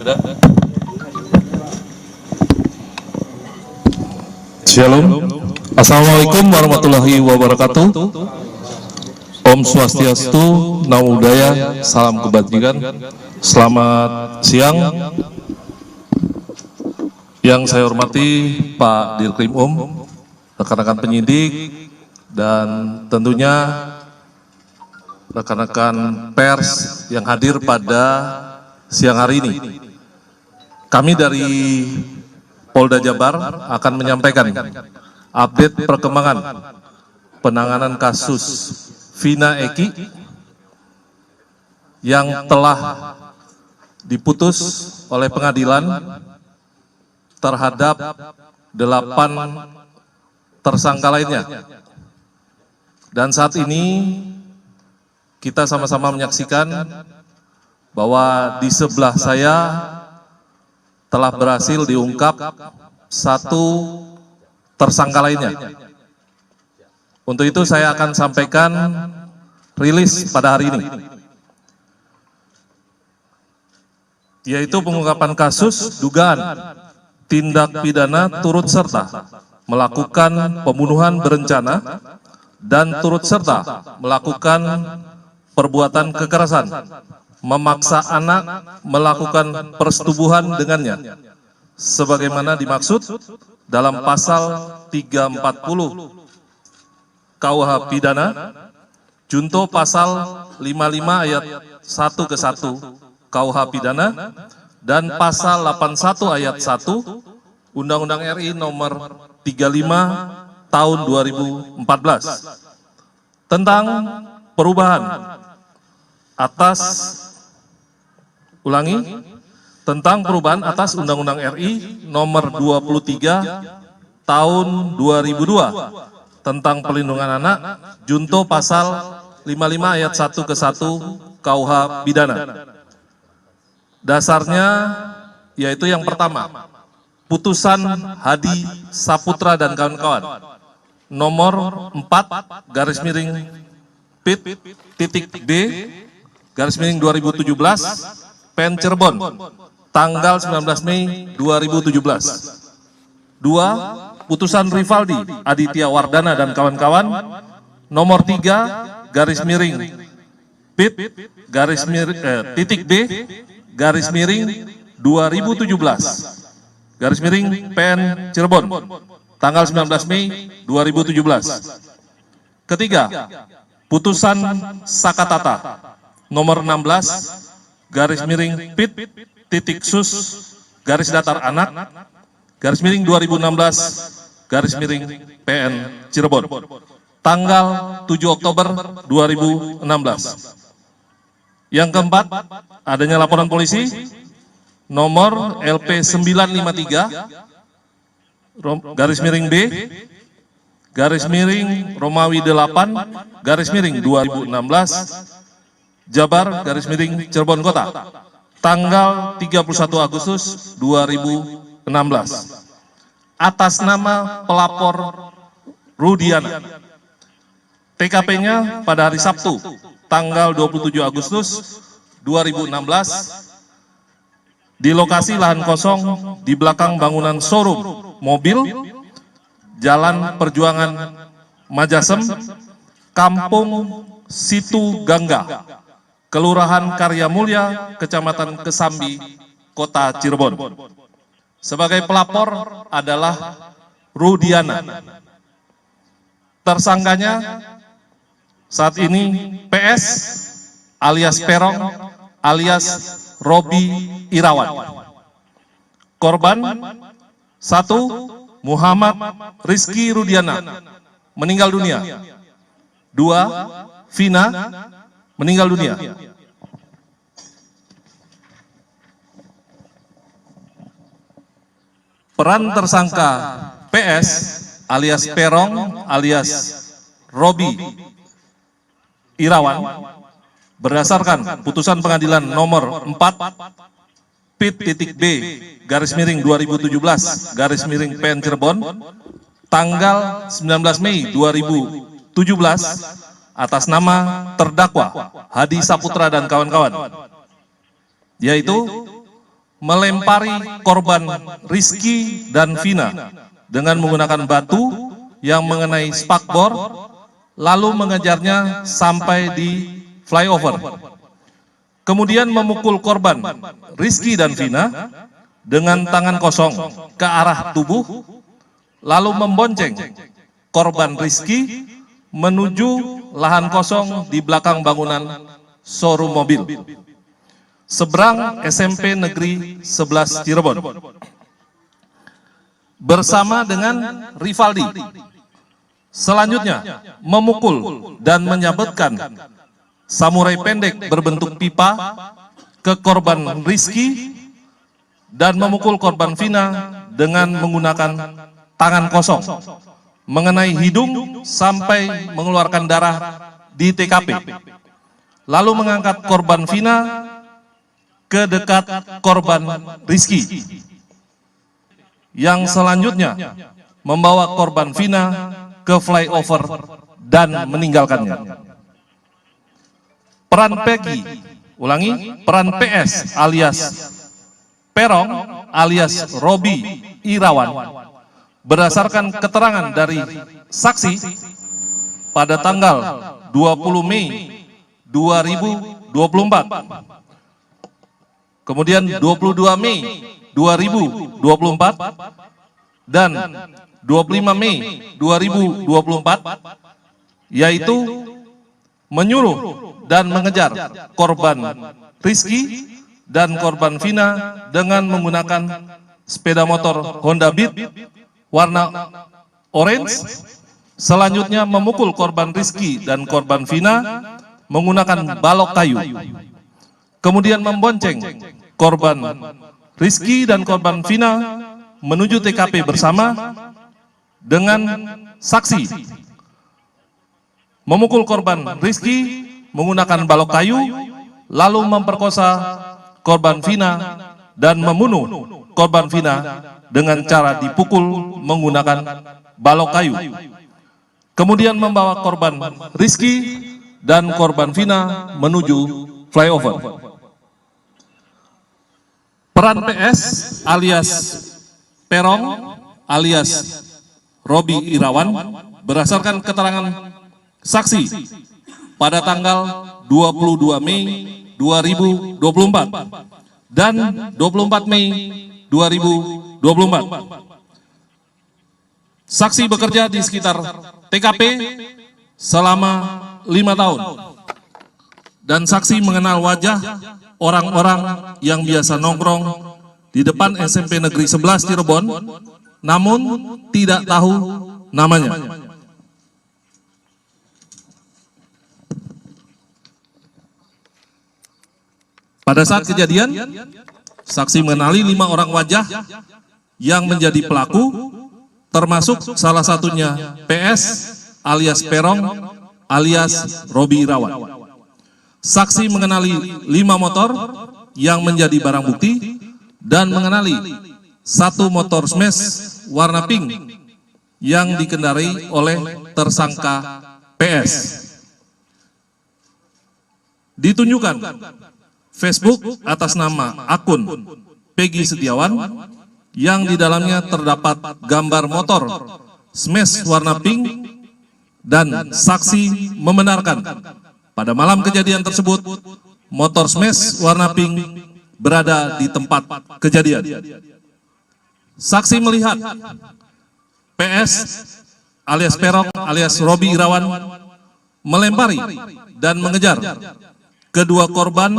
Ada? Shalom. Assalamualaikum warahmatullahi wabarakatuh. Om Swastiastu, Namo Buddhaya, salam kebajikan. Selamat siang. Yang saya hormati Pak Dirkrim rekan-rekan penyidik, dan tentunya rekan-rekan pers yang hadir pada siang hari ini. Kami dari Polda Jabar akan menyampaikan update perkembangan penanganan kasus Vina Eki yang telah diputus oleh pengadilan terhadap 8 tersangka lainnya. Dan saat ini kita sama-sama menyaksikan bahwa di sebelah saya telah berhasil diungkap 1 tersangka lainnya. Untuk itu saya akan sampaikan rilis pada hari ini, yaitu pengungkapan kasus dugaan tindak pidana turut serta melakukan pembunuhan berencana dan turut serta melakukan perbuatan kekerasan, memaksa anak melakukan persetubuhan dengannya, sebagaimana dimaksud dalam pasal 340 KUH Pidana, junto pasal 55 ayat 1 ke 1 KUH Pidana, dan pasal 81 ayat 1 Undang-Undang RI nomor 35 tahun 2014 tentang perubahan atas Undang-Undang RI nomor 23 tahun 2002 tentang perlindungan anak, junto pasal 55 ayat 1 ke 1 KUH Pidana. Dasarnya yaitu yang pertama, putusan Hadi Saputra dan kawan-kawan nomor 4/Pit.B/2017 PN Cirebon tanggal 19 Mei 2017. 2. Putusan Rivaldi Aditya Wardana dan kawan-kawan nomor 3/B/2017 PN Cirebon tanggal 19 Mei 2017. Ketiga, putusan Sakatata nomor 16/Pit.Sus/Datar Anak/2016/PN Cirebon tanggal 7 Oktober 2016. Yang keempat, adanya laporan polisi nomor LP953-B-Romawi 8-2016 Jabar-Cirebon Kota tanggal 31 Agustus 2016 atas nama pelapor Rudiana. TKP-nya pada hari Sabtu tanggal 27 Agustus 2016 di lokasi lahan kosong di belakang bangunan showroom mobil Jalan Perjuangan Majasem, Kampung Situ Gangga, Kelurahan Karya Mulya, Kecamatan Kesambi, Kota Cirebon. Sebagai pelapor adalah Rudiana. Tersangkanya saat ini PS alias Perong alias Robi Irawan. Korban 1. Muhammad Rizky Rudiana meninggal dunia. 2. Vina meninggal dunia. Peran tersangka PS alias Perong alias Robi Irawan berdasarkan putusan pengadilan nomor 4/Pit.B/2017/PN Cirebon tanggal 19 Mei 2017 atas nama terdakwa Hadi Saputra dan kawan-kawan, yaitu melempari korban Rizky dan Vina dengan menggunakan batu yang mengenai spakbor, lalu mengejarnya sampai di flyover. Kemudian memukul korban Rizky dan Vina dengan tangan kosong ke arah tubuh, lalu membonceng korban Rizky menuju lahan kosong di belakang bangunan showroom mobil seberang SMP Negeri 11 Cirebon bersama dengan Rivaldi. Selanjutnya memukul dan menyabetkan samurai pendek berbentuk pipa ke korban Rizky dan memukul korban Vina dengan menggunakan tangan kosong mengenai hidung sampai mengeluarkan darah di TKP, lalu mengangkat korban Vina ke dekat korban Rizky, yang selanjutnya membawa korban Vina ke flyover dan meninggalkannya. Peran Peggy, ulangi, peran PS alias Perong alias Robi Irawan berdasarkan keterangan dari saksi pada tanggal 20 Mei 2024, kemudian 22 Mei 2024 dan 25 Mei 2024, yaitu menyuruh dan mengejar korban Rizky dan korban Vina dengan menggunakan sepeda motor Honda Beat warna orange. Selanjutnya memukul korban Rizky dan korban Vina menggunakan balok kayu. Kemudian membonceng korban Rizky dan korban Vina menuju TKP bersama dengan saksi. Memukul korban Rizky menggunakan balok kayu, lalu memperkosa korban Vina dan membunuh korban Vina dengan cara dipukul menggunakan balok kayu. Kemudian membawa korban Rizky dan korban Vina menuju flyover. Peran PS alias Perong alias Robi Irawan berdasarkan keterangan saksi pada tanggal 22 Mei 2024 dan 24 Mei 2024. Saksi bekerja di sekitar TKP selama 5 tahun dan saksi mengenal wajah orang-orang yang biasa nongkrong di depan SMP Negeri 11 Cirebon, namun tidak tahu namanya. Pada saat kejadian, saksi mengenali 5 orang wajah yang menjadi pelaku, termasuk salah satunya PS alias Perong alias Robi Irawan. Saksi mengenali 5 motor yang menjadi barang bukti dan mengenali 1 motor smash warna pink yang dikendarai oleh tersangka PS. Ditunjukkan Facebook atas nama akun Peggy Setiawan yang di dalamnya terdapat gambar motor smash warna pink dan saksi membenarkan pada malam kejadian tersebut motor smash warna pink berada di tempat kejadian. Saksi melihat PS alias Perong alias Robi Irawan melempari dan mengejar kedua korban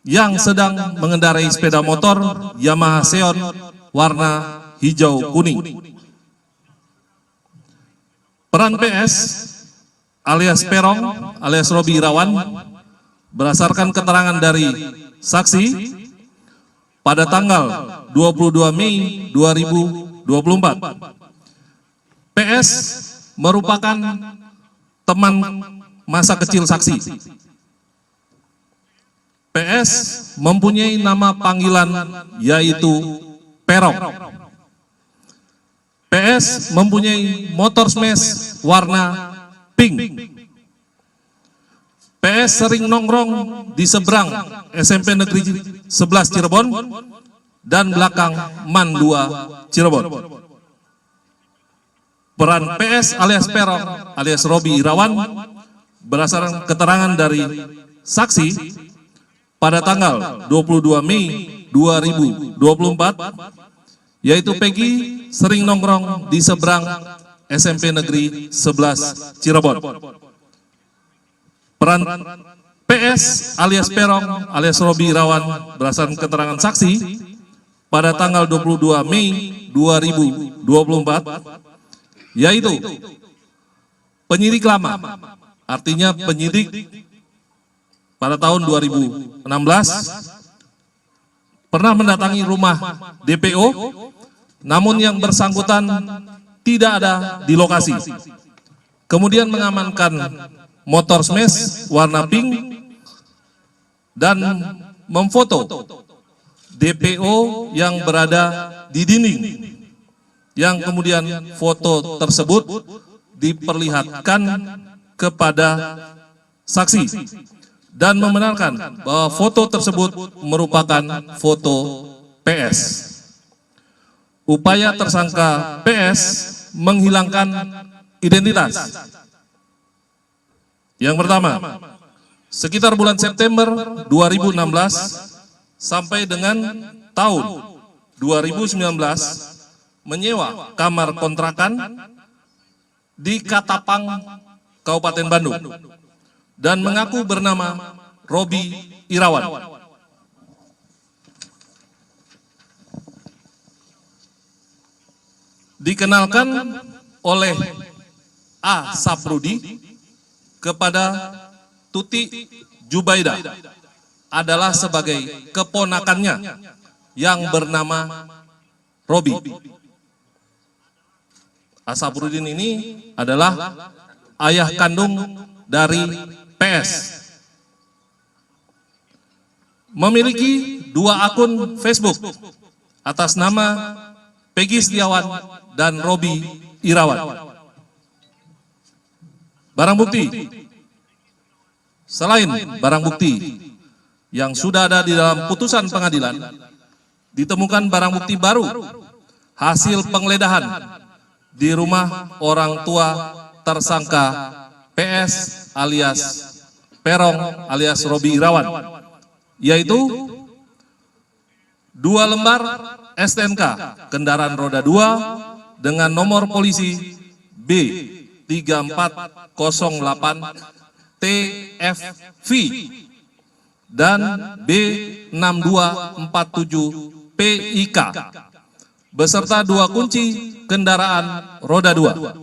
yang sedang mengendarai sepeda motor Yamaha Xeon warna hijau kuning. Peran PS alias Perong alias Robi Irawan berdasarkan keterangan dari saksi pada tanggal 22 Mei 2024. PS merupakan teman masa kecil saksi. PS mempunyai nama panggilan yaitu Perong. PS mempunyai motor smash warna pink. PS sering nongkrong di seberang SMP Negeri 11 Cirebon dan belakang MAN 2 Cirebon. Peran PS alias Peron alias Robi Irawan berdasarkan keterangan dari saksi pada tanggal 22 Mei 2024, yaitu Peggy sering nongkrong di seberang SMP Negeri 11 Cirebon. Peran PS alias Peron alias Robi Irawan berdasarkan keterangan saksi pada tanggal 22 Mei 2024, yaitu penyidik lama, artinya penyidik pada tahun 2016 pernah mendatangi rumah DPO, namun yang bersangkutan tidak ada di lokasi. Kemudian mengamankan motor smash warna pink dan memfoto DPO yang berada di dinding, yang kemudian foto tersebut diperlihatkan kepada saksi dan membenarkan bahwa foto tersebut merupakan foto PS. Upaya tersangka PS menghilangkan identitas. Yang pertama, sekitar bulan September 2016 sampai dengan tahun 2019 menyewa kamar kontrakan di Katapang, Kabupaten Bandung, dan mengaku bernama Robi Irawan. Dikenalkan oleh A. Saprudi kepada Tuti Jubaidah adalah sebagai keponakannya yang bernama Robi. Asaprudin ini adalah ayah kandung dari PS. Memiliki 2 akun Facebook atas nama Peggy Setiawan dan Robi Irawan. Barang bukti. Selain barang bukti yang sudah ada di dalam putusan pengadilan, ditemukan barang bukti baru hasil penggeledahan di rumah orang tua tersangka PS alias Perong alias Robi Irawan, yaitu 2 lembar STNK kendaraan roda 2 dengan nomor polisi B3408 TFV dan B6247 PIK beserta 2 kunci kendaraan roda 2.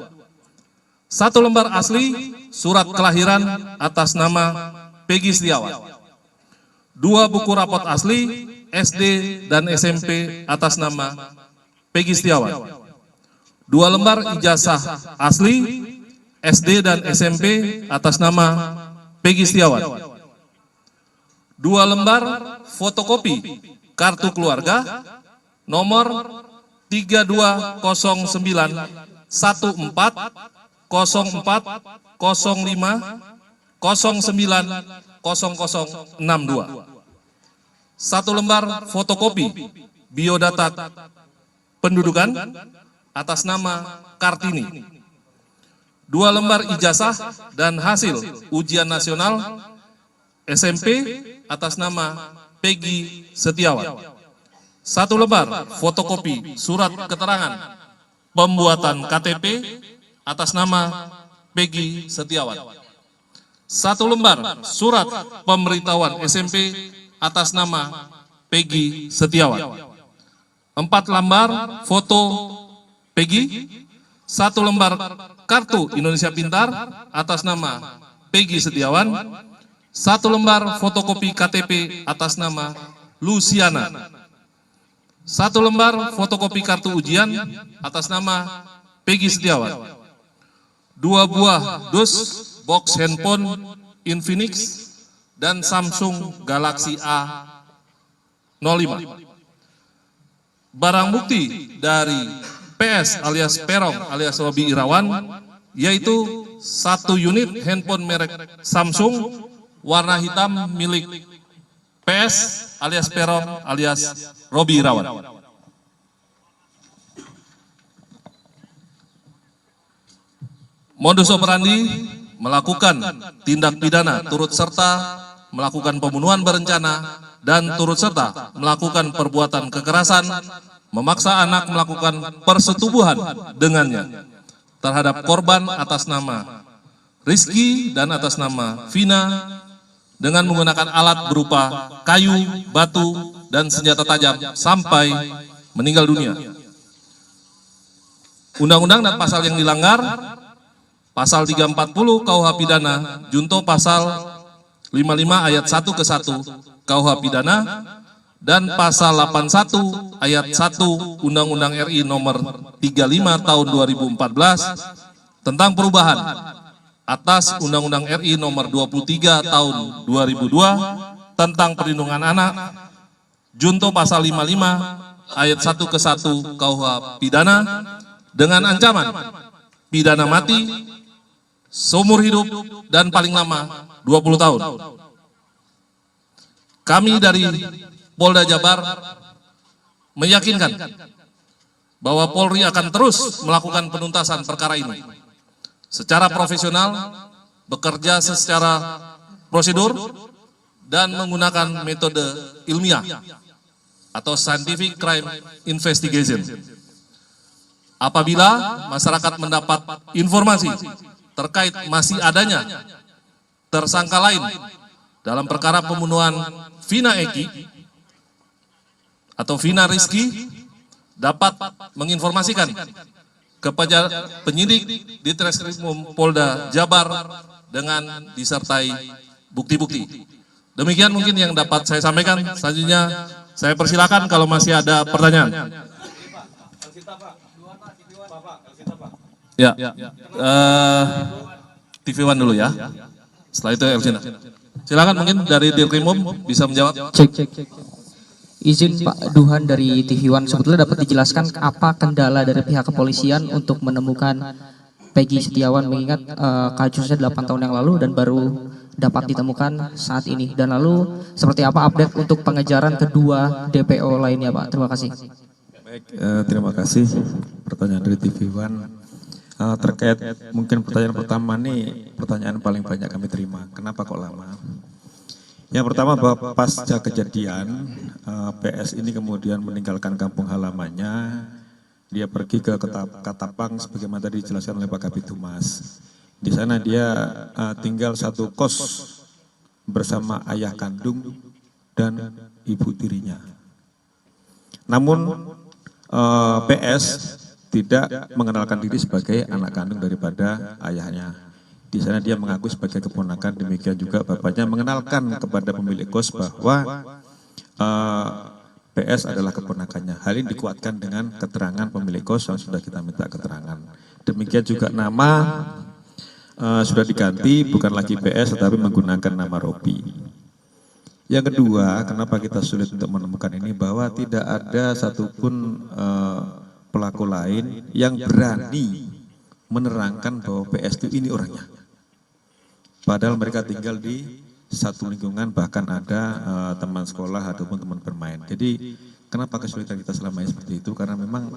1 lembar asli surat kelahiran atas nama Peggy Setiawan. 2 buku rapot asli SD dan SMP atas nama Peggy Setiawan. 2 lembar ijazah asli SD dan SMP atas nama Peggy Setiawan. 2 lembar fotokopi kartu keluarga nomor 32040405090062. 1 lembar fotokopi biodata pendudukan atas nama Kartini. 2 lembar ijazah dan hasil ujian nasional SMP atas nama Peggy Setiawan. 1 lembar fotokopi surat keterangan pembuatan KTP atas nama Peggy Setiawan. 1 lembar surat pemberitahuan SMP atas nama Peggy Setiawan. 4 lembar foto Peggy. 1 lembar kartu Indonesia Pintar atas nama Peggy Setiawan. 1 lembar fotokopi KTP atas nama Luciana. 1 lembar fotokopi kartu ujian atas nama Peggy Setiawan. 2 buah dus box handphone Infinix dan Samsung Galaxy A05. Barang bukti dari PS alias Perong alias Robi Irawan yaitu 1 unit handphone merek Samsung warna hitam milik PS alias Peron alias Robi Irawan. Modus operandi melakukan tindak pidana turut serta melakukan pembunuhan berencana dan turut serta melakukan perbuatan kekerasan, memaksa anak melakukan persetubuhan dengannya terhadap korban atas nama Rizky dan atas nama Vina dengan menggunakan alat berupa kayu, batu, dan senjata tajam sampai meninggal dunia. Undang-undang dan pasal yang dilanggar, pasal 340 KUH Pidana, junto pasal 55 ayat 1 ke 1 KUH Pidana, dan pasal 81 ayat 1 Undang-Undang RI nomor 35 tahun 2014 tentang perubahan atas Undang-Undang RI nomor 23 tahun 2002 tentang perlindungan anak, junto pasal 55 ayat 1 ke 1 KUH Pidana dengan ancaman pidana mati, seumur hidup, dan paling lama 20 tahun. Kami dari Polda Jabar meyakinkan bahwa Polri akan terus melakukan penuntasan perkara ini secara profesional, bekerja secara prosedur, dan menggunakan metode ilmiah atau scientific crime investigation. Apabila masyarakat mendapat informasi terkait masih adanya tersangka lain dalam perkara pembunuhan Vina Eki atau Vina Rizky, dapat menginformasikan kepada penyidik di Treskrimum Polda Jabar dengan disertai bukti-bukti. Demikian mungkin yang dapat saya sampaikan. Selanjutnya saya persilakan kalau masih ada pertanyaan. Ya, TV One dulu ya. Setelah itu Elvina. Silakan mungkin dari Dirkrimum bisa menjawab. Cek. Izin Pak Duhan dari TV One, sebetulnya dapat dijelaskan apa kendala dari pihak kepolisian untuk menemukan Peggy Setiawan, mengingat kasusnya 8 tahun yang lalu dan baru dapat ditemukan saat ini. Dan lalu seperti apa update untuk pengejaran kedua DPO lainnya Pak? Terima kasih. Baik, terima kasih pertanyaan dari TV One. Terkait mungkin pertanyaan pertama nih, pertanyaan paling banyak kami terima. Kenapa kok lama? Yang pertama bahwa pasca kejadian PS ini kemudian meninggalkan kampung halamannya, dia pergi ke Katapang sebagaimana tadi dijelaskan oleh Pak Kabid Humas. Di sana dia tinggal satu kos bersama ayah kandung dan ibu tirinya. Namun PS tidak mengenalkan diri sebagai anak kandung daripada ayahnya. Di sana dia mengaku sebagai keponakan, demikian juga bapaknya mengenalkan kepada pemilik kos bahwa PS adalah keponakannya. Hal ini dikuatkan dengan keterangan pemilik kos yang sudah kita minta keterangan. Demikian juga nama sudah diganti, bukan lagi PS tetapi menggunakan nama Robi. Yang kedua, kenapa kita sulit untuk menemukan ini, bahwa tidak ada satupun pelaku lain yang berani menerangkan bahwa PS itu ini orangnya. Padahal mereka tinggal di satu lingkungan, bahkan ada teman sekolah ataupun teman bermain. Jadi kenapa kesulitan kita selama ini seperti itu? Karena memang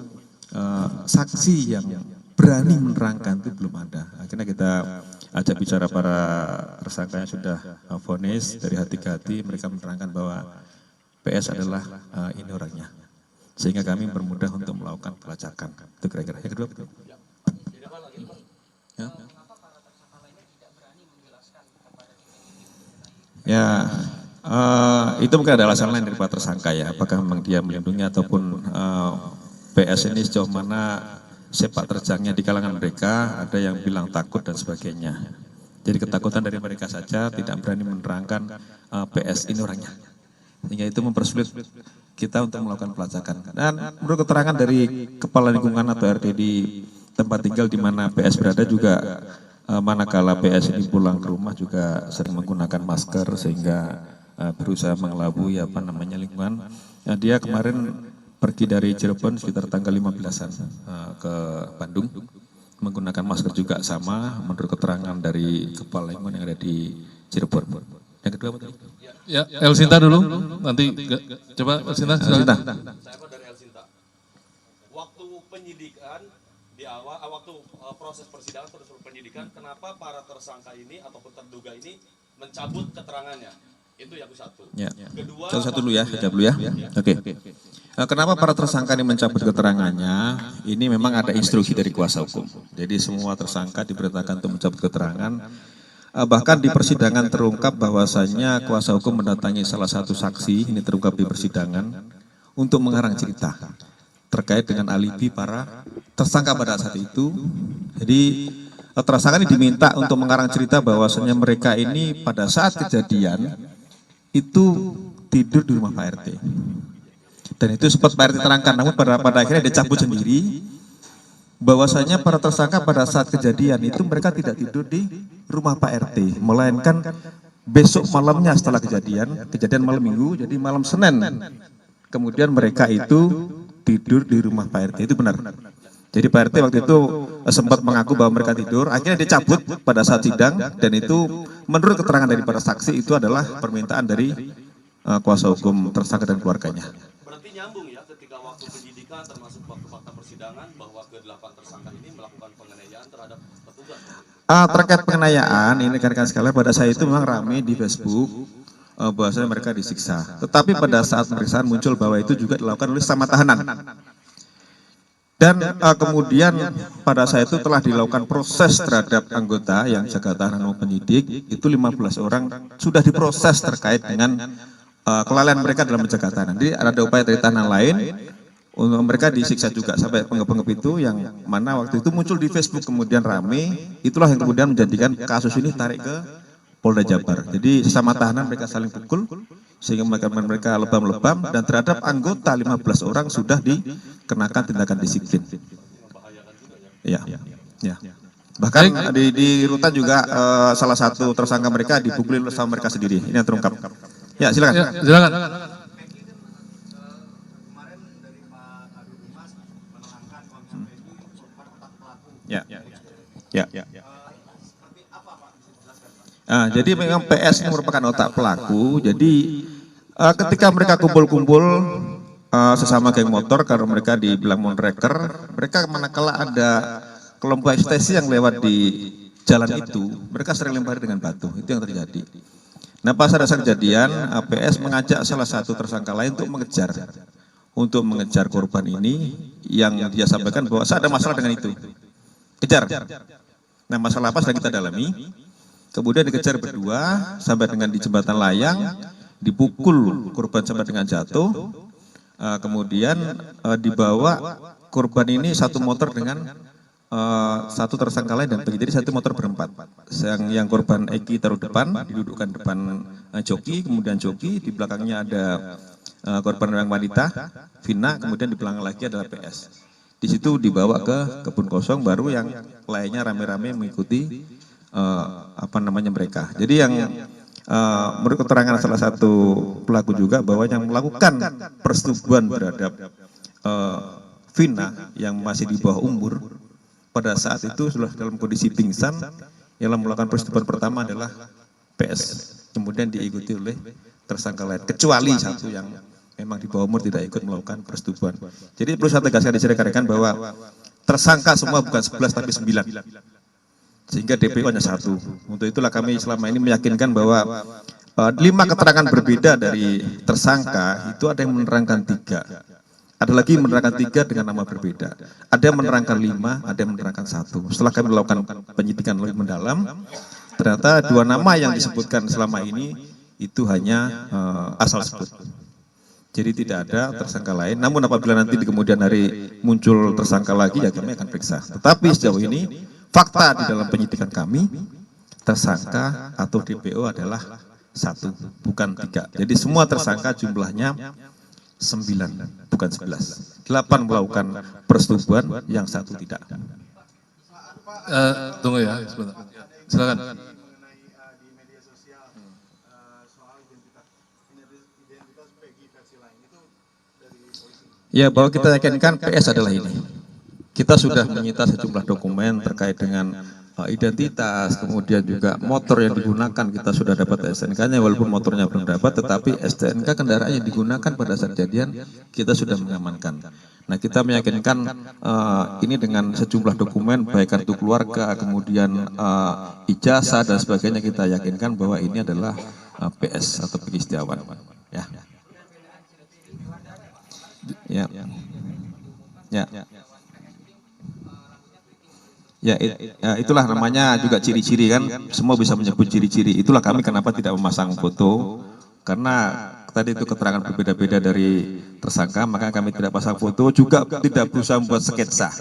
saksi yang berani menerangkan itu belum ada. Akhirnya kita ajak bicara para tersangka yang sudah vonis dari hati ke hati, mereka menerangkan bahwa PS adalah ini orangnya. Sehingga kami bermudah untuk melakukan pelacakan. Itu kira-kira. Yang kedua betul. Ya, itu mungkin ada alasan lain dari para tersangka ya. Apakah memang dia melindungi ataupun PS ini sejauh mana sepak terjangnya di kalangan mereka, ada yang bilang takut dan sebagainya. Jadi ketakutan dari mereka saja, tidak berani menerangkan PS ini orangnya. Sehingga itu mempersulit kita untuk melakukan pelacakan. Dan menurut keterangan dari kepala lingkungan atau RT di tempat tinggal di mana PS berada juga, manakala PS ini pulang ke rumah juga sering menggunakan masker sehingga berusaha mengelabui lingkungan. Dia kemarin pergi dari Cirebon sekitar tanggal 15-an ke Bandung, menggunakan masker juga sama menurut keterangan dari kepala lingkungan yang ada di Cirebon. Yang kedua apa tadi? Ya, Elsinta dulu. Nanti coba Elsinta. Elsinta. Saya dari Elsinta. Waktu penyidikan di awal, waktu proses persidangan terus penyidikan, kenapa para tersangka ini ataupun terduga ini mencabut keterangannya? Itu yang satu. Ya. Kedua, Satu dulu ya, jawab dulu ya. Oke. Kenapa para tersangka ini mencabut keterangannya? Ini memang ada instruksi dari kuasa hukum. Jadi semua tersangka diperintahkan untuk mencabut keterangan. Bahkan di persidangan terungkap bahwasannya kuasa hukum mendatangi salah satu saksi, ini terungkap di persidangan, untuk mengarang cerita terkait dengan alibi para tersangka pada saat itu. Jadi tersangka ini diminta untuk mengarang cerita bahwasannya mereka ini pada saat kejadian itu tidur di rumah Pak RT. Dan itu sempat Pak RT terangkan, namun pada akhirnya dia cabut sendiri. Bahwasanya para tersangka pada saat kejadian itu mereka tidak tidur di rumah Pak RT, melainkan besok malamnya setelah kejadian malam Minggu, jadi malam Senin, kemudian mereka itu tidur di rumah Pak RT, itu benar. Jadi Pak RT waktu itu sempat mengaku bahwa mereka tidur, akhirnya dicabut pada saat sidang, dan itu menurut keterangan dari para saksi itu adalah permintaan dari kuasa hukum tersangka dan keluarganya. berarti nyambung ya ketika waktu penyidikan termasuk waktu fakta persidangan bahwa ke-8 tersangka ini melakukan penganiayaan terhadap petugas. Terkait penganiayaan, ini rekan-rekan sekalian, pada saat itu memang ramai di Facebook bahwasanya mereka disiksa. Tetapi pada saat pemeriksaan muncul bahwa itu juga dilakukan oleh sesama tahanan. Dan kemudian pada saat itu telah dilakukan proses terhadap anggota yang jaga tahanan maupun penyidik, itu 15 orang sudah diproses terkait dengan kelalaian mereka dalam menjaga tahanan. Jadi ada upaya dari tahanan lain, mereka disiksa juga sampai penggep-penggep itu yang mana waktu itu muncul di Facebook kemudian rame, itulah yang kemudian menjadikan kasus ini tarik ke Polda Jabar. Jadi sesama tahanan mereka saling pukul sehingga mereka lebam-lebam, dan terhadap anggota 15 orang sudah dikenakan tindakan disiplin. Ya. Bahkan di rutan juga salah satu tersangka mereka dipukulin sama mereka sendiri. Ini yang terungkap. Ya, silakan. Ya, silakan. Ya. Jadi memang PS ini merupakan otak pelaku. Jadi ketika mereka kumpul-kumpul sesama geng motor, karena mereka dibilang monreker, mereka manakala ada kelompok ekstasi yang lewat di jalan itu, mereka sering lempari dengan batu. Itu yang terjadi. Nah, pas ada kejadian, PS mengajak salah satu tersangka lain untuk mengejar korban ini, yang dia sampaikan bahwa saya ada masalah dengan itu. Kejar. Nah, masalah apa sedang kita dalami. Kemudian dikejar berdua sampai dengan di jembatan layang, dipukul korban sampai dengan jatuh. Kemudian dibawa korban ini satu motor dengan satu tersangka lain dan pergi. Jadi satu motor berempat. Yang korban Eki taruh depan, didudukkan depan joki, kemudian joki, di belakangnya ada korban yang wanita, Vina, kemudian di belakang lagi adalah PS. Di situ dibawa ke kebun kosong, baru yang lainnya rame-rame mengikuti mereka. Jadi yang menurut keterangan salah satu pelaku juga bahwa yang melakukan persetubuhan terhadap Vina yang masih di bawah umur, pada saat itu sudah dalam kondisi pingsan, yang melakukan persetubuhan pertama adalah PS. Kemudian diikuti oleh tersangka lain, kecuali satu yang memang di bawah umur tidak ikut melakukan persetubuhan. Jadi perlu saya tegaskan di sini rekan-rekan bahwa tersangka semua bukan 11 tapi 9. Sehingga DPO hanya 1. Untuk itulah kami selama ini meyakinkan bahwa 5 keterangan berbeda dari tersangka itu ada yang menerangkan 3. Ada lagi menerangkan 3 dengan nama berbeda. Ada yang menerangkan 5, ada yang menerangkan 1. Setelah kami melakukan penyidikan lebih mendalam, ternyata 2 nama yang disebutkan selama ini itu hanya asal sebut. Jadi tidak ada tersangka lain. Namun apabila nanti di kemudian hari muncul tersangka lagi, ya kami akan periksa. Tetapi sejauh ini fakta di dalam penyidikan kami, tersangka atau DPO adalah 1, bukan 3. Jadi semua tersangka jumlahnya 9, bukan 11. 8 melakukan persetubuhan, yang 1 tidak. Tunggu ya, sebentar. Silakan. Ya, bahwa kita yakinkan PS adalah ini. Kita sudah menyita sejumlah dokumen terkait dengan identitas, kemudian juga motor yang digunakan kita sudah dapat STNK-nya, walaupun motornya belum dapat, tetapi STNK kendaraan yang digunakan pada saat kejadian kita sudah mengamankan. Nah, kita meyakinkan ini dengan sejumlah dokumen, baik kartu keluarga, kemudian ijazah dan sebagainya, kita yakinkan bahwa ini adalah PS atau Peggy Setiawan. Ya. Ya. Ya. Ya, itulah namanya juga ciri-ciri kan, semua bisa menyebut ciri-ciri. Itulah kami kenapa tidak memasang foto, karena tadi itu keterangan berbeda-beda dari tersangka, maka kami tidak pasang foto, juga tidak berusaha membuat sketsa.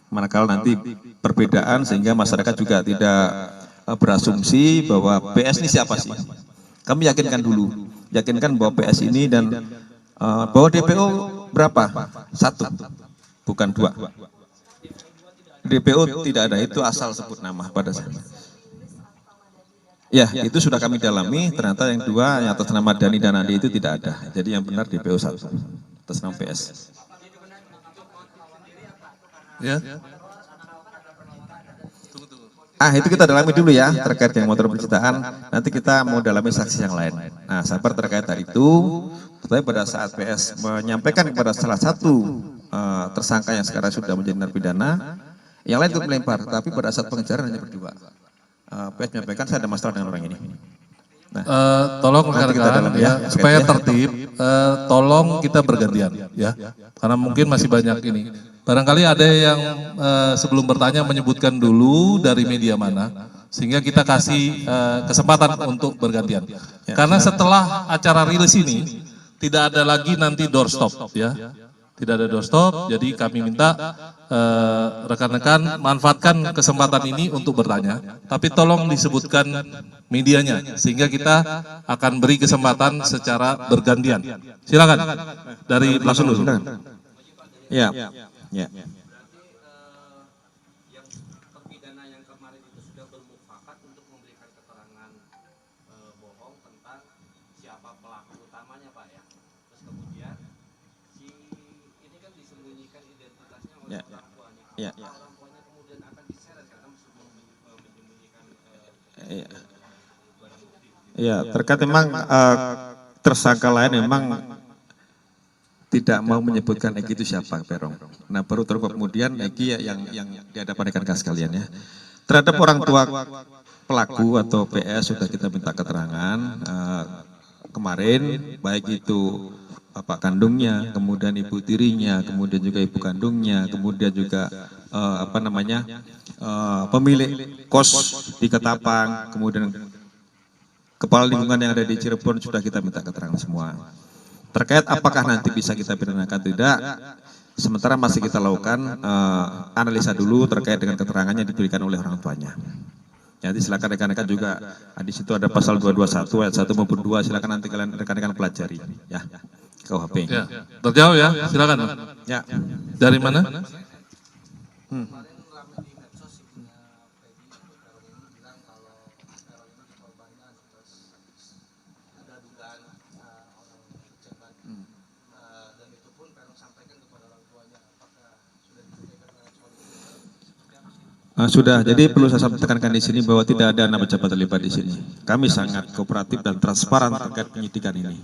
Manakala nanti perbedaan sehingga masyarakat juga tidak berasumsi bahwa PS ini siapa sih. Kami yakinkan dulu, yakinkan bahwa PS ini dan bahwa DPO berapa? 1, bukan 2. DPO tidak ada, itu asal sebut nama pada saat. Ya, itu sudah kami dalami, ternyata yang 2 yang atas nama Dani dan Andi itu tidak ada. Jadi yang benar DPO 1 atas nama PS. Ya. Itu kita dalami dulu ya, terkait dengan motor pencitraan. Nanti kita mau dalami saksi yang lain. Nah, sabar terkait hal itu. Tetapi pada saat PS menyampaikan kepada salah satu tersangka yang sekarang sudah menjadi narapidana, yang lain ikut melempar, tapi pada saat pengejaran hanya berdua. PS menyampaikan saya ada masalah dengan orang ini. Nah, tolong rekan-rekan ya, supaya tertib, tolong kita bergantian ya, karena mungkin masih banyak ini. Barangkali ada yang sebelum bertanya menyebutkan dulu dari media mana, sehingga kita kasih kesempatan untuk bergantian. Karena setelah acara rilis ini tidak ada lagi nanti doorstop ya. Tidak ada doorstop, jadi kami minta rekan-rekan manfaatkan kesempatan ini untuk bertanya. Tapi tolong disebutkan medianya, sehingga kita akan beri kesempatan secara bergantian. Silakan dari belakang dulu. Ya, ya. Ya. Ya, terkait memang tersangka lain memang tidak mau menyebutkan Egi itu siapa, Perong. Nah, baru kemudian Egi yang di hadapan rekan-rekan sekalian ya. Terhadap orang tua pelaku atau PS sudah kita minta keterangan kemarin, baik itu bapak kandungnya, kemudian ibu tirinya, kemudian juga ibu kandungnya, kemudian juga pemilik kos di Ketapang, kemudian kepala lingkungan yang ada di Cirebon sudah kita minta keterangan semua. Terkait apakah nanti bisa kita pidanakan tidak, sementara masih kita lakukan analisa dulu terkait dengan keterangannya diberikan oleh orang tuanya. Nanti silakan rekan-rekan juga, di situ ada pasal 221 ayat 1 maupun 2, silakan nanti kalian rekan-rekan pelajari ya. KUHP. Ya, terjawab ya, silakan. Ya. Dari mana? Sudah, jadi perlu saya tekankan di sini bahwa tidak ada anak pejabat terlibat di sini. Kami sangat kooperatif dan transparan terkait penyidikan ini.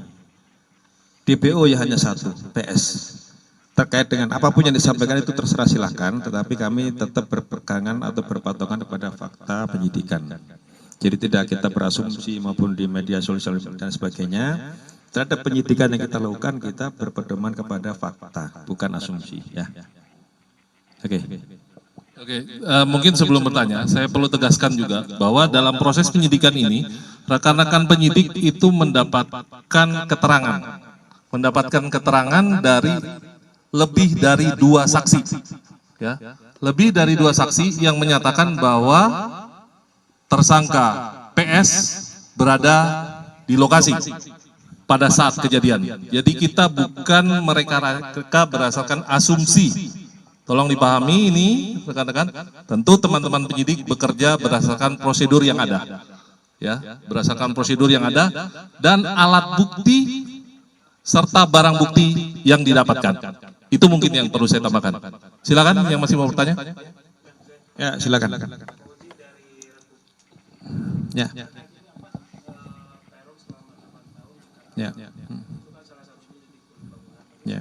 DPO ya hanya 1, PS. Terkait dengan apapun yang disampaikan itu terserah silakan, tetapi kami tetap berpegangan atau berpatokan kepada fakta penyidikan. Jadi tidak kita berasumsi maupun di media sosial dan sebagainya. Terhadap penyidikan yang kita lakukan, kita berpedoman kepada fakta, bukan asumsi. Ya. Oke, mungkin sebelum bertanya, saya perlu tegaskan juga bahwa dalam proses penyidikan ini, rekan-rekan penyidik itu mendapatkan keterangan dari lebih dari 2 saksi, ya, lebih dari 2 saksi yang menyatakan bahwa tersangka PS berada di lokasi pada saat kejadian. Jadi kita bukan mereka berdasarkan asumsi. Tolong dipahami ini rekan-rekan, tentu teman-teman penyidik bekerja berdasarkan prosedur yang ada. Ya, berdasarkan prosedur yang ada dan alat bukti serta barang bukti yang didapatkan. Itu mungkin yang perlu saya tambahkan. Silakan yang masih mau bertanya. Ya, silakan. Ya. Ya. Ya.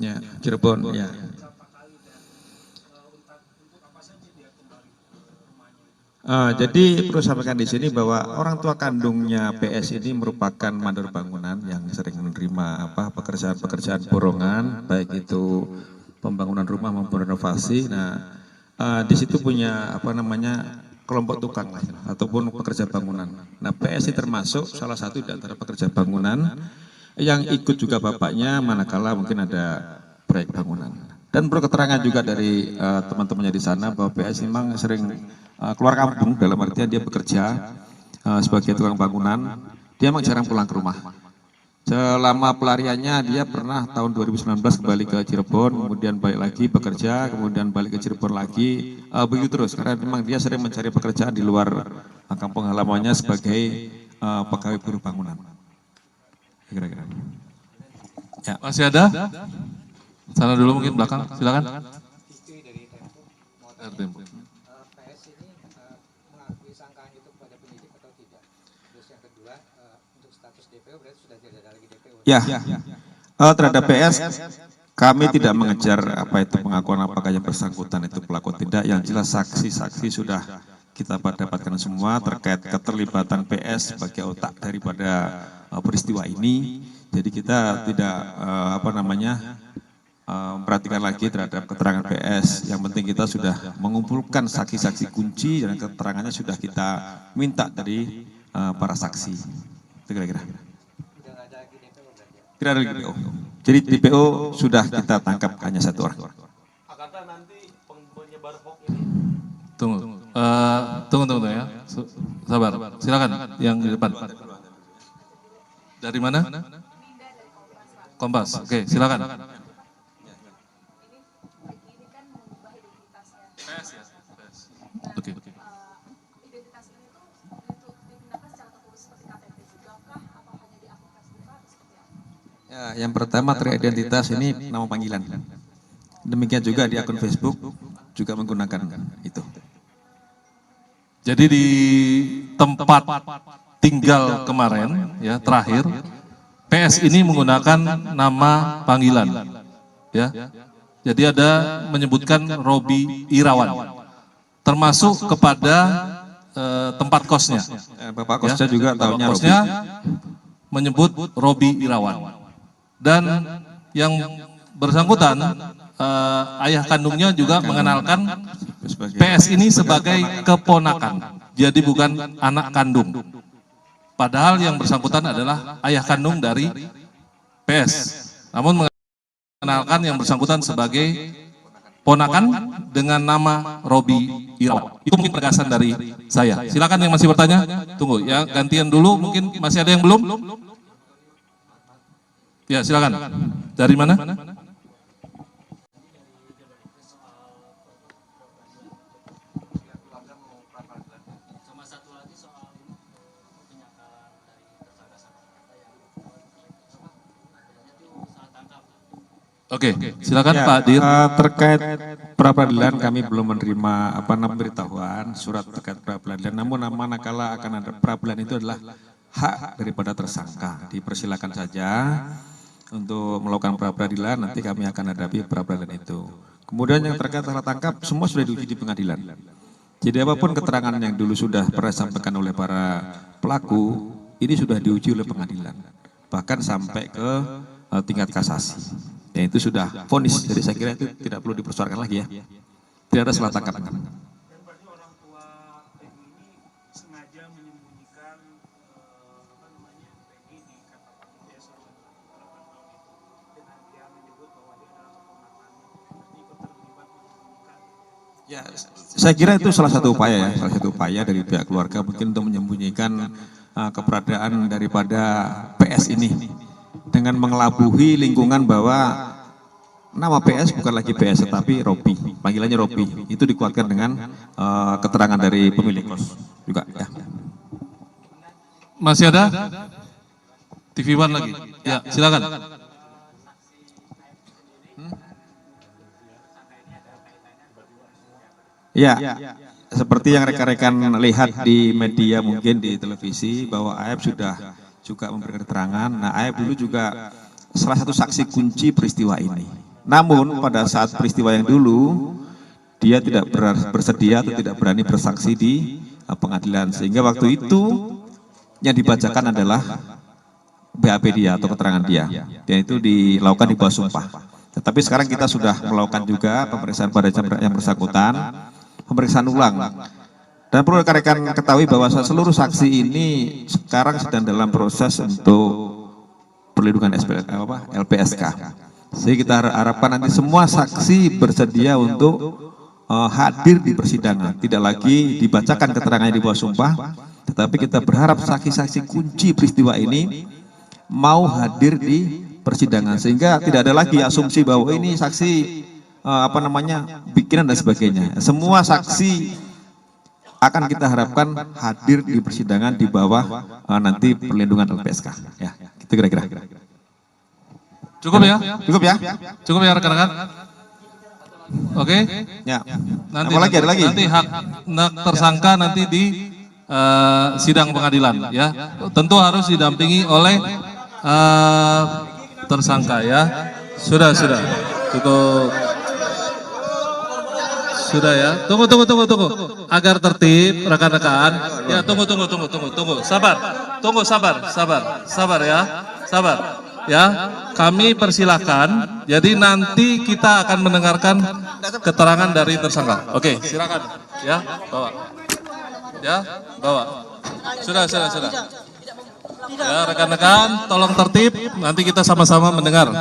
Ya, Cirebon, ya. Jadi perlu sampaikan di sini bahwa orang tua kandungnya PS ini merupakan mandor bangunan yang sering menerima pekerjaan-pekerjaan borongan, baik itu pembangunan rumah maupun renovasi. Nah, di situ punya kelompok tukang lah, ataupun pekerja bangunan. Nah, PS ini termasuk salah satu di antara pekerja bangunan yang ikut juga bapaknya manakala mungkin ada proyek bangunan. Dan perlu keterangan juga dari teman-temannya di sana bahwa PS memang sering keluar kampung, dalam artian dia bekerja sebagai tukang bangunan, dia memang jarang pulang ke rumah. Selama pelariannya dia pernah tahun 2019 kembali ke Cirebon, kemudian balik lagi bekerja, kemudian balik ke Cirebon lagi, begitu terus. Karena memang dia sering mencari pekerjaan di luar kampung halamannya sebagai pegawai buruh bangunan. Kira-kira. Ya. Masih ada? Sana dulu mungkin belakang, silakan. PS ini mengakui sangkaan itu kepada penyidik atau tidak? Terus yang kedua, untuk status DPO berarti sudah tidak ada lagi DPO. Ya, terhadap PS kami tidak mengejar apa itu pengakuan apakah yang bersangkutan itu pelaku tidak. Yang jelas saksi-saksi sudah kita dapatkan semua terkait keterlibatan PS sebagai otak daripada peristiwa ini. Jadi kita tidak memperhatikan lagi terhadap keterangan PS. Yang penting kita sudah mengumpulkan saksi-saksi kunci dan keterangannya sudah kita minta dari para saksi. Itu kira-kira. Tidak ada lagi DPO. Jadi DPO sudah kita tangkap hanya satu orang. Akankah nanti penyebar hoax ini? Tunggu ya. Sabar. Silakan yang di depan. Dari mana? Kompas. Oke, silakan. Oke. Identitas ini tuh dipindahkan secara tertulis seperti KTP juga kah atau hanya di akun Facebook atau seperti apa? Ya, yang pertama teridentitas ini nama panggilan. Demikian juga di akun Facebook juga menggunakan itu. Jadi di tempat tinggal kemarin ya terakhir PS ini menggunakan nama panggilan ya. Jadi ada menyebutkan Robi Irawan termasuk kepada tempat kosnya. Bapak kosnya juga tahunya Robi. Kosnya menyebut Robi Irawan. Dan yang bersangkutan ayah kandungnya juga mengenalkan PS ini sebagai keponakan. Jadi bukan anak kandung. Padahal yang bersangkutan adalah ayah kandung dari PS. Namun mengenalkan yang bersangkutan sebagai ponakan dengan nama Robi Irawan. Itu mungkin penegasan dari saya. Silakan yang masih bertanya. Tunggu ya, gantian dulu. Mungkin masih ada yang belum? Ya, silakan. Dari mana? Oke, silakan Ya, Pak Dir. terkait pra-peradilan kami belum menerima pemberitahuan surat terkait pra-peradilan. Namun manakala akan ada pra-peradilan itu adalah hak daripada tersangka. Dipersilakan saja untuk melakukan pra-peradilan, nanti kami akan hadapi pra-peradilan itu. Kemudian yang terkait salah tangkap semua sudah diuji di pengadilan. Jadi apapun keterangan yang dulu sudah pernah disampaikan oleh para pelaku, ini sudah diuji oleh pengadilan. Bahkan sampai ke tingkat kasasi. Ya itu sudah vonis, jadi saya kira itu tidak perlu dipersoalkan lagi ya. Tidak ada salah tangkap. Dan berarti orang tua Peggy ini sengaja menyembunyikan Peggy di kata dia selama 8 tahun itu dengan dia menyebut bahwa dia adalah keponakannya, berarti ikut terlibat menyembunyikan. Ya, saya kira itu salah satu upaya dari pihak keluarga mungkin untuk menyembunyikan keberadaan daripada PS ini. Dengan mengelabuhi lingkungan bahwa nama PS bukan lagi PS tetapi Robi, panggilannya Robi. Itu dikuatkan dengan keterangan dari pemilik kos juga ya. Masih ada? TV One lagi. Ya, silakan. Ya, seperti yang rekan-rekan lihat di media mungkin di televisi bahwa AF sudah juga memberikan keterangan. Nah, AF dulu juga salah satu saksi kunci peristiwa ini. Namun pada saat peristiwa yang dulu dia tidak bersedia atau tidak berani bersaksi di pengadilan, sehingga waktu itu yang dibacakan adalah BAP dia atau keterangan dia, dan itu dilakukan di bawah sumpah. Tetapi sekarang kita sudah melakukan juga pemeriksaan pada yang bersangkutan, pemeriksaan ulang. Dan perlu rekan-rekan ketahui bahwa seluruh saksi ini sekarang sedang dalam proses untuk perlindungan LPSK. Sehingga kita harapkan nanti semua saksi bersedia untuk hadir di persidangan, tidak lagi dibacakan keterangannya di bawah sumpah, tetapi kita berharap saksi-saksi kunci peristiwa ini mau hadir di persidangan, sehingga tidak ada lagi asumsi bahwa ini saksi bikinan dan sebagainya. Semua saksi akan kita harapkan hadir di persidangan di bawah nanti perlindungan LPSK. Ya, itu kira-kira. Cukup ya? Cukup ya? Cukup ya rekan-rekan? Oke? Ya. Nanti, Ada lagi? Nanti hak tersangka nanti di sidang pengadilan ya. Tentu harus didampingi oleh tersangka ya. Sudah. Cukup. Sudah ya. Tunggu. Agar tertib rekan-rekan. Ya, tunggu. Sabar. Sabar ya. Sabar. Ya, kami persilahkan. Jadi nanti kita akan mendengarkan keterangan dari tersangka. Oke, silakan. Ya, bawa. Ya, bawa. Sudah. Ya, rekan-rekan, tolong tertib. Nanti kita sama-sama mendengar.